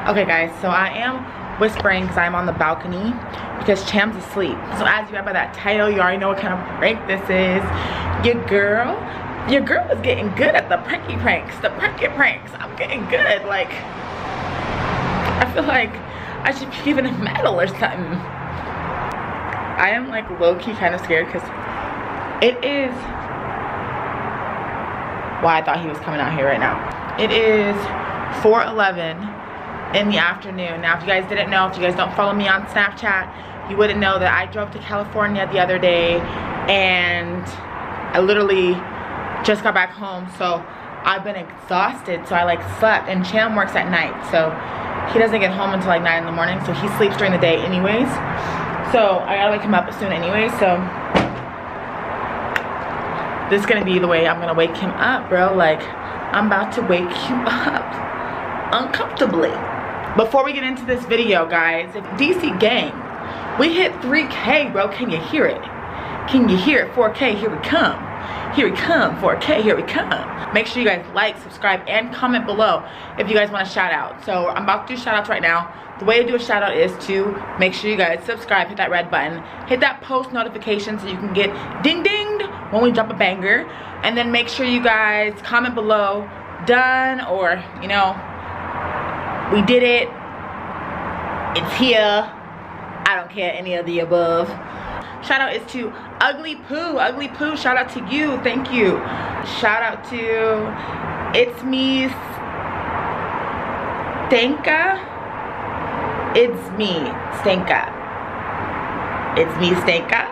Okay guys, so I am whispering because I'm on the balcony because Cham's asleep. So as you read by that title, you already know what kind of prank this is. Your girl is getting good at the pranky pranks, the pranky pranks. I'm getting good. Like, I feel like I should be given a medal or something. I am like low-key kind of scared because it is, well, I thought he was coming out here right now. It is 4:11 in the afternoon. Now if you guys didn't know, if you guys don't follow me on Snapchat, you wouldn't know that I drove to California the other day and I literally just got back home, so I've been exhausted. So I like slept, and Cham works at night, so he doesn't get home until like 9 in the morning, so he sleeps during the day anyways. So I gotta wake him up soon anyway, so this is gonna be the way I'm gonna wake him up, bro. Like, I'm about to wake you up uncomfortably. Before we get into this video, guys, if DC gang, we hit 3K, bro. Can you hear it? Can you hear it? 4K, here we come. Here we come. 4K, here we come. Make sure you guys like, subscribe, and comment below if you guys want a shout out. So I'm about to do shout outs right now. The way to do a shout out is to make sure you guys subscribe, hit that red button, hit that post notification so you can get ding dinged when we drop a banger, and then make sure you guys comment below done, or you know, we did it, it's here, I don't care, any of the above. Shout out is to Ugly Poo. Ugly Poo, shout out to you, thank you. Shout out to It's Me Stanka. It's me Stanka. It's me Stanka.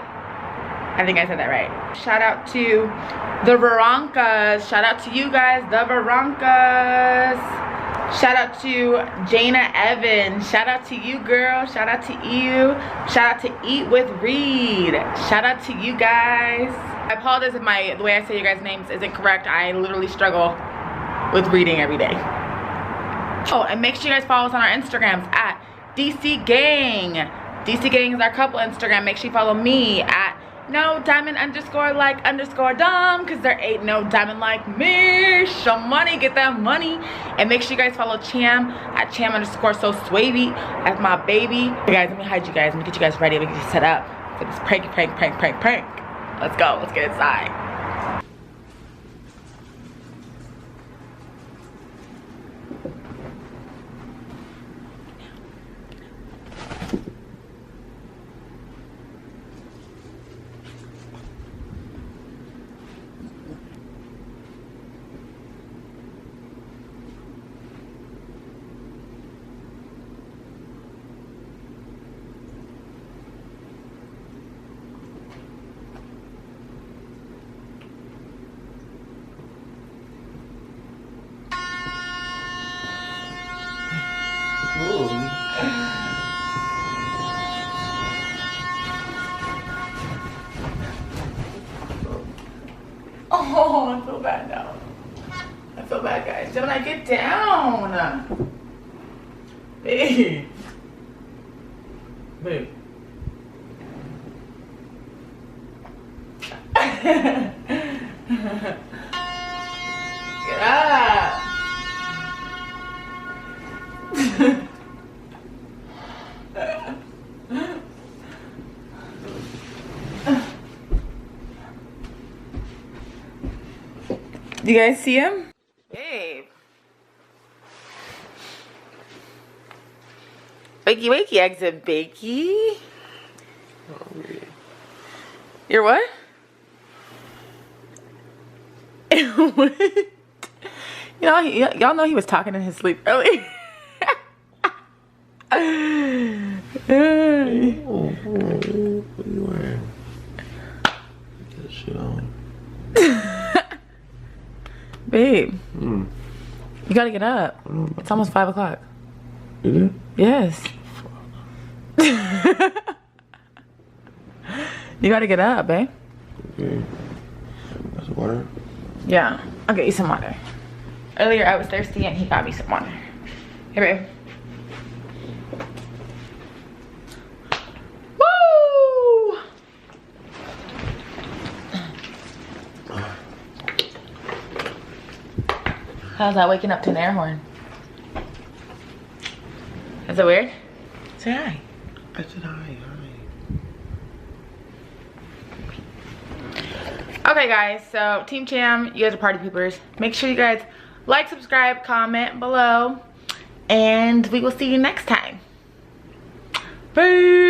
I think I said that right. Shout out to the Veronkas. Shout out to you guys, the Veronkas. Shout out to Jana Evans. Shout out to you, girl. Shout out to you. Shout out to Eat with Reed. Shout out to you guys. I apologize if the way I say your guys' names isn't correct. I literally struggle with reading every day. Oh, and make sure you guys follow us on our Instagrams at DC Gang. DC Gang is our couple Instagram. Make sure you follow me at no diamond _ like _ Dom, because there ain't no diamond like me. Show money, get that money. And make sure you guys follow Cham at Cham _ so swavy. That's my baby. Hey guys, let me hide you guys. Let me get you guys ready. Let me get you set up for this prank. Let's go. Let's get inside. Oh, I feel bad now. I feel bad, guys. Don't I get down? Babe. Babe. Get up. Do you guys see him? Babe. Wakey, wakey, exit bakey. You're what? What? You know, y'all know he was talking in his sleep earlier. What are you wearing? Get that shit on. Babe, you gotta get up. It's almost 5 o'clock. Is it? Yes. You gotta get up, babe. Okay. That's water? Yeah, I'll get you some water. Earlier I was thirsty and he got me some water. Here, babe. Woo! How's that waking up to an air horn? Is it weird? Say hi. I said hi. Okay guys, so Team Cham, you guys are party poopers. Make sure you guys like, subscribe, comment below, and we will see you next time. Bye.